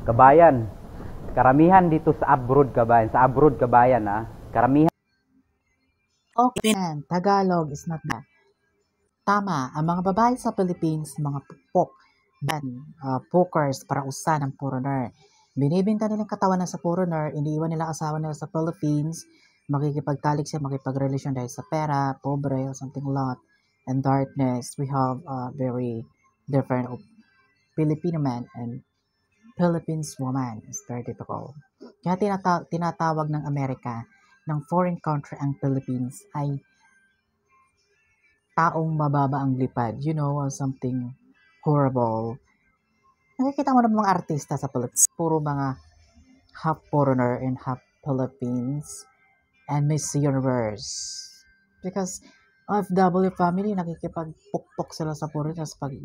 Kabayan, karamihan dito sa abroad kabayan, karamihan. Okay, Tagalog is not bad. Tama, ang mga babae sa Philippines, mga pukpok, pokers para usan ng foreigner. Binibinta nilang katawan na sa foreigner, iniiwan nila asawa nila sa Philippines, makikipagtalik siya, makipagrelasyon dahil sa pera, pobre, or something lot, and darkness. We have very different of Filipino man and Philippines woman. It's very difficult. Kaya tinatawag ng Amerika ng foreign country ang Philippines ay taong mababa ang lipad. You know, something horrible. Nakikita mo ng mga artista sa Philippines, puro mga half foreigner and half Philippines and Miss Universe. Because OFW family, nakikipagpukpok sila sa foreigners pag